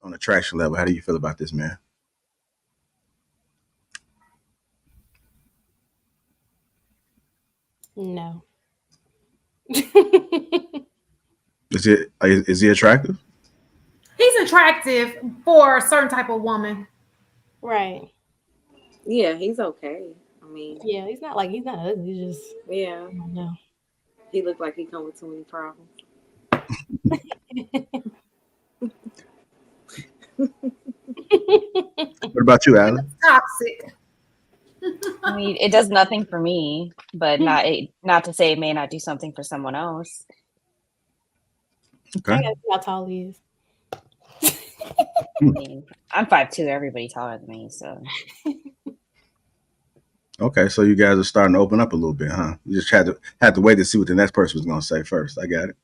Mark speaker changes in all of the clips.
Speaker 1: on attraction level. How do you feel about this man?
Speaker 2: No.
Speaker 1: Is he attractive?
Speaker 3: He's attractive for a certain type of woman.
Speaker 2: Right.
Speaker 4: Yeah, he's okay. I mean,
Speaker 2: Yeah, he's not ugly. He's just
Speaker 4: yeah,
Speaker 2: no.
Speaker 4: he looked like he come with too many problems.
Speaker 1: What about you, Alan?
Speaker 3: Toxic.
Speaker 5: I mean, it does nothing for me, but not to say it may not do something for someone else.
Speaker 1: Okay.
Speaker 2: I gotta see how tall he is.
Speaker 5: I mean, I'm 5'2". Everybody taller than me, so.
Speaker 1: Okay, so you guys are starting to open up a little bit, huh? You just had to wait to see what the next person was going to say first. I got it.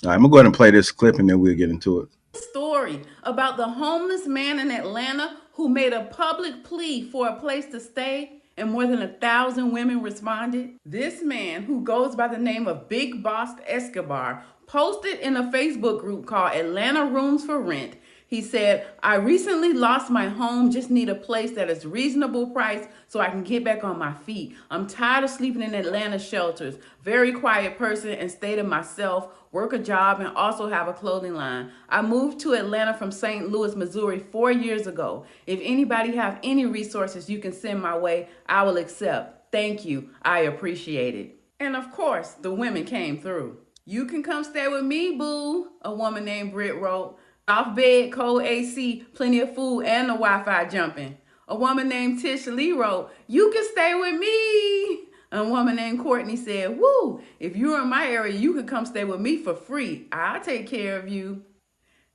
Speaker 1: All right, I'm gonna go ahead and play this clip, and then we'll get into it.
Speaker 6: Story about the homeless man in Atlanta who made a public plea for a place to stay, and more than 1,000 women responded. This man, who goes by the name of Big Boss Escobar, posted in a Facebook group called Atlanta Rooms for Rent. He said, "I recently lost my home, just need a place that is reasonable price so I can get back on my feet. I'm tired of sleeping in Atlanta shelters. Very quiet person and stay to myself, work a job, and also have a clothing line. I moved to Atlanta from St. Louis, Missouri 4 years ago. If anybody have any resources you can send my way, I will accept. Thank you. I appreciate it." And of course, the women came through. "You can come stay with me, boo," a woman named Britt wrote. "Off bed, cold AC, plenty of food, and the Wi-Fi jumping." A woman named Tish Lee wrote, "You can stay with me." A woman named Courtney said, "Woo, if you're in my area, you can come stay with me for free. I'll take care of you."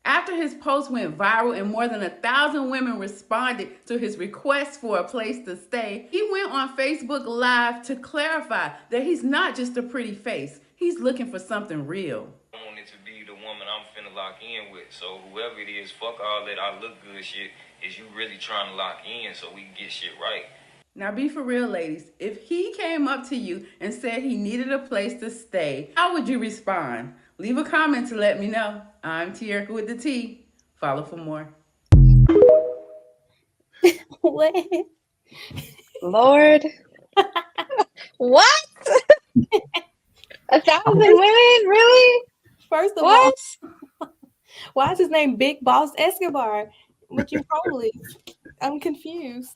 Speaker 6: After his post went viral and more than 1,000 women responded to his request for a place to stay, he went on Facebook Live to clarify that he's not just a pretty face. He's looking for something real.
Speaker 7: I want it to be the woman I'm finna lock in with. So whoever it is, fuck all that I look good shit. Is you really trying to lock in so we can get shit right?
Speaker 6: Now be for real, ladies. If he came up to you and said he needed a place to stay, how would you respond? Leave a comment to let me know. I'm Tierka with the T. Follow for more.
Speaker 2: What?
Speaker 5: Lord. What? 1,000 women? Really?
Speaker 2: First of
Speaker 5: What?
Speaker 2: all, why is his name Big Boss Escobar? What you homeless? I'm confused.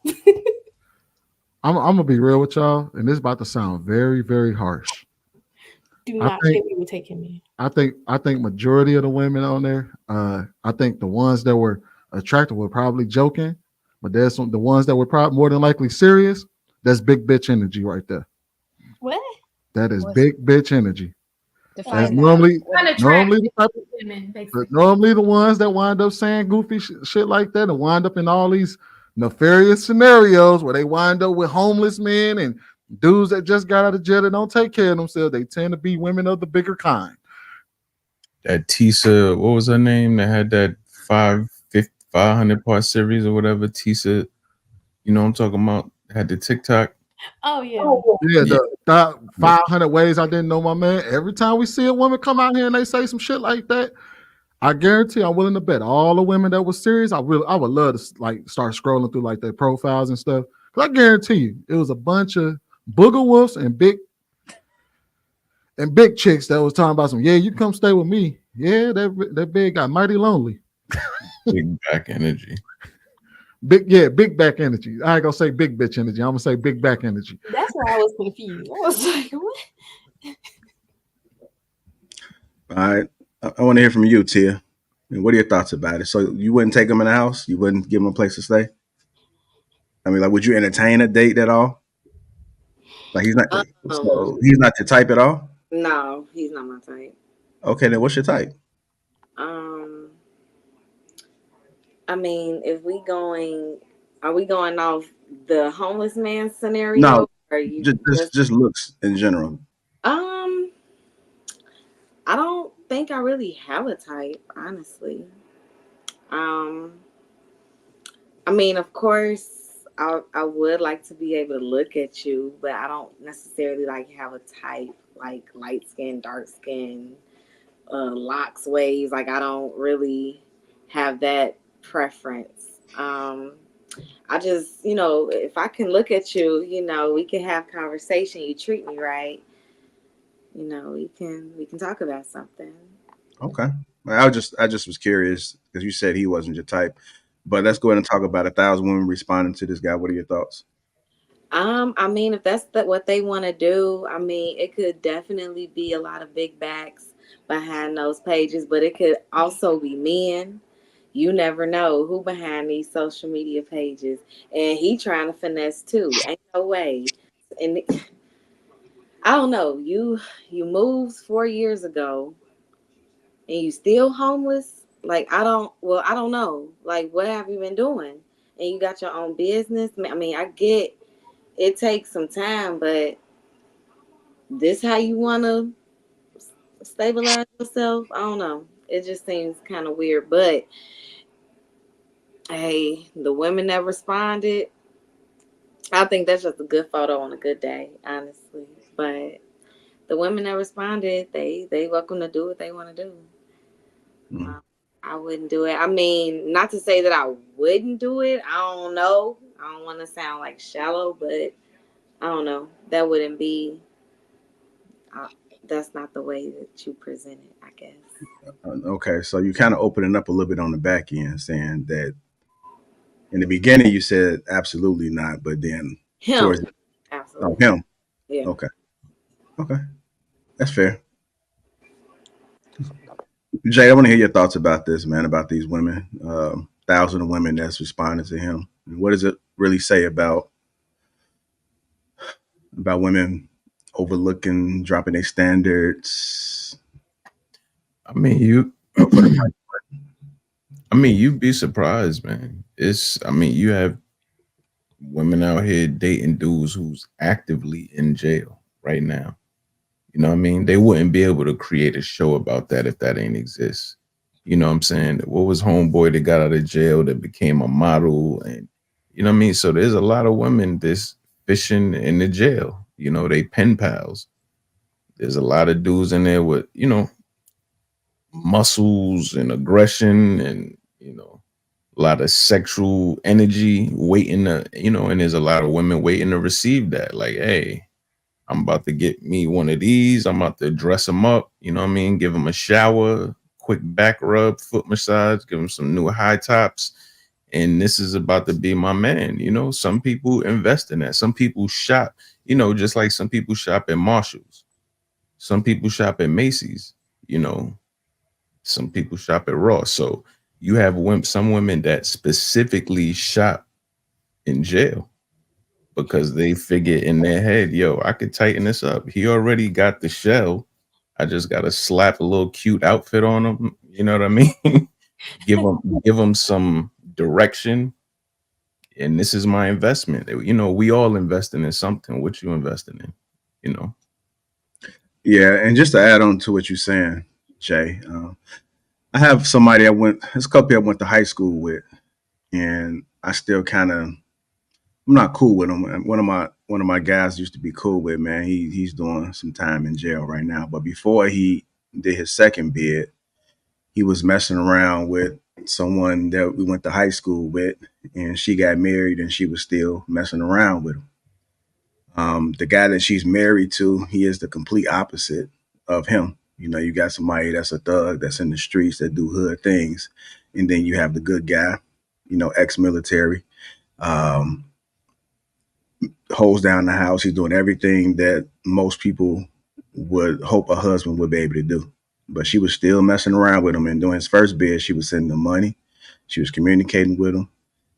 Speaker 8: I'm gonna be real with y'all, and this is about to sound very, very harsh.
Speaker 2: Do not say we would take him in.
Speaker 8: I think majority of the women on there, I think the ones that were attractive were probably joking, but there's the ones that were probably more than likely serious. That's big bitch energy right there.
Speaker 2: What?
Speaker 8: That is big bitch energy.
Speaker 5: Define
Speaker 8: normally
Speaker 3: the type of women,
Speaker 8: normally the ones that wind up saying goofy shit like that and wind up in all these nefarious scenarios where they wind up with homeless men and dudes that just got out of jail that don't take care of themselves. They tend to be women of the bigger kind.
Speaker 9: That Tisa, what was her name? That had that 500 part series or whatever. Tisa, you know what I'm talking about? Had the TikTok.
Speaker 2: Oh yeah.
Speaker 8: Yeah, the 500 ways I didn't know my man. Every time we see a woman come out here and they say some shit like that, I guarantee I'm willing to bet all the women that was serious, I would love to like start scrolling through like their profiles and stuff. Because I guarantee you, it was a bunch of booger wolves and big chicks that was talking about some, yeah, you come stay with me. Yeah, that big guy, mighty lonely.
Speaker 9: Big back energy.
Speaker 8: Big back energy. I ain't gonna say big bitch energy. I'm gonna say big back energy.
Speaker 2: That's why I was confused. I was like, what?
Speaker 1: All right, I want to hear from you, Tia. And what are your thoughts about it? So you wouldn't take him in the house? You wouldn't give him a place to stay? I mean, like, would you entertain a date at all? Like, he's not the type at all?
Speaker 4: No, he's not my type.
Speaker 1: Okay, then what's your type?
Speaker 4: I mean, are we going off the homeless man scenario?
Speaker 1: No,
Speaker 4: or you
Speaker 1: just looks in general.
Speaker 4: I don't think I really have a type, honestly. I mean, of course, I would like to be able to look at you, but I don't necessarily like have a type, like light skin, dark skin, locks, waves. Like I don't really have that preference. I just, if I can look at you, we can have conversation. You treat me right, we can talk about something.
Speaker 1: Okay. I just was curious because you said he wasn't your type. But let's go ahead and talk about 1,000 women responding to this guy. What are your thoughts?
Speaker 4: I mean, if that's what they want to do, I mean, it could definitely be a lot of big backs behind those pages, but it could also be men. You never know who behind these social media pages, and he trying to finesse too. Ain't no way. And I don't know. You moved 4 years ago, and you still homeless. Like I don't. Well, I don't know. Like what have you been doing? And you got your own business. I mean, I get it takes some time, but this how you want to stabilize yourself? I don't know. It just seems kind of weird. But hey, the women that responded, I think that's just a good photo on a good day, honestly. But the women that responded, they welcome to do what they want to do.
Speaker 1: Mm.
Speaker 4: I wouldn't do it. I mean, not to say that I wouldn't do it. I don't know. I don't want to sound like shallow, but I don't know. That wouldn't be. Uh, that's not the way that you present it, I guess.
Speaker 1: Okay, so you kind of opening up a little bit on the back end, saying that in the beginning you said absolutely not, but then towards
Speaker 4: Him, absolutely.
Speaker 1: him.
Speaker 4: Yeah.
Speaker 1: Okay, okay, that's fair. Jay, I want to hear your thoughts about this, man, about these women, thousand of women that's responding to him. What does it really say about women overlooking, dropping their standards?
Speaker 9: I mean, you.
Speaker 1: You know, for the
Speaker 9: I mean, you'd be surprised, man. I mean, you have women out here dating dudes who's actively in jail right now. You know what I mean? They wouldn't be able to create a show about that if that ain't exist. You know what I'm saying? What was homeboy that got out of jail that became a model? And you know what I mean? So there's a lot of women that's fishing in the jail. You know, they pen pals. There's a lot of dudes in there with, muscles and aggression and, a lot of sexual energy waiting to, and there's a lot of women waiting to receive that. Like, hey, I'm about to get me one of these. I'm about to dress them up. You know what I mean? Give them a shower, quick back rub, foot massage, give them some new high tops. And this is about to be my man. You know, some people invest in that. Some people shop, just like some people shop at Marshall's. Some people shop at Macy's, you know, some people shop at Ross. So you have some women that specifically shop in jail because they figure in their head, yo, I could tighten this up. He already got the shell. I just got to slap a little cute outfit on him. You know what I mean? give him some direction. And this is my investment. You know, we all investing in something. What you investing in? You know?
Speaker 1: Yeah, and just to add on to what you're saying, Jay, I have somebody there's a couple I went to high school with, and I still I'm not cool with him. One of my guys used to be cool with, man. He's doing some time in jail right now. But before he did his second bid, he was messing around with someone that we went to high school with, and she got married, and she was still messing around with him. The guy that she's married to, he is the complete opposite of him. You know, you got somebody that's a thug, that's in the streets, that do hood things, and then you have the good guy, ex-military, um, holds down the house. He's doing everything that most people would hope a husband would be able to do. But she was still messing around with him, and doing his first bid, she was sending him money. She was communicating with him.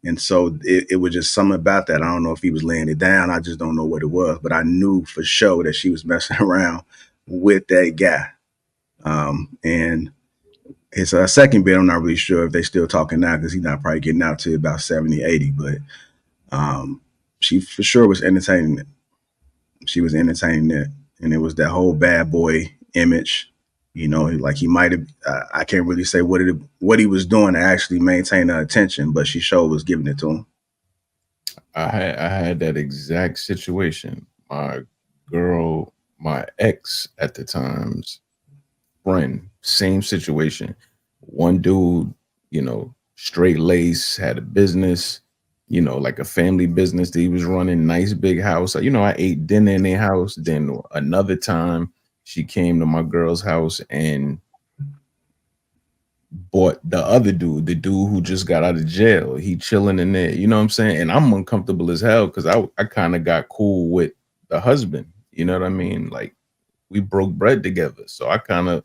Speaker 1: And so it was just something about that. I don't know if he was laying it down. I just don't know what it was. But I knew for sure that she was messing around with that guy. And his second bid, I'm not really sure if they're still talking now because he's not probably getting out to about 70, 80. But um, she for sure was entertaining it. She was entertaining it. And it was that whole bad boy image. You know, like he might have, I can't really say what he was doing to actually maintain her attention, but she sure was giving it to him.
Speaker 9: I had that exact situation. My ex at the times, friend, same situation. One dude, you know, straight lace, had a business, you know, like a family business that he was running, nice big house. You know, I ate dinner in their house. Then another time she came to my girl's house and bought the other dude, the dude who just got out of jail. He chilling in there, you know what I'm saying? And I'm uncomfortable as hell because I kind of got cool with the husband. You know what I mean? Like we broke bread together. So I kind of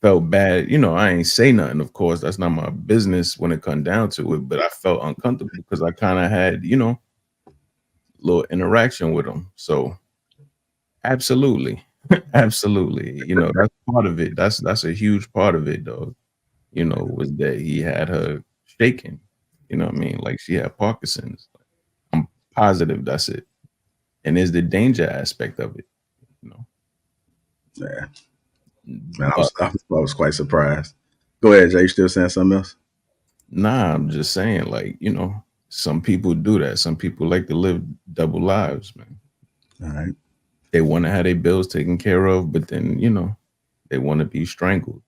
Speaker 9: felt bad. You know, I ain't say nothing, of course. That's not my business when it come down to it. But I felt uncomfortable because I kind of had, you know, a little interaction with him. So absolutely. Absolutely. You know, that's part of it. That's a huge part of it, though. You know, was that he had her shaking. You know what I mean? Like she had Parkinson's. I'm positive that's it. And there's the danger aspect of it, you know.
Speaker 1: Yeah. Man,
Speaker 9: But
Speaker 1: I was quite surprised. Go ahead, Jay. You still saying something else?
Speaker 9: nah, I'm just saying, like, you know, some people do that. Some people like to live double lives, man.
Speaker 1: All right.
Speaker 9: They want to have their bills taken care of, but then, you know, they want to be strangled.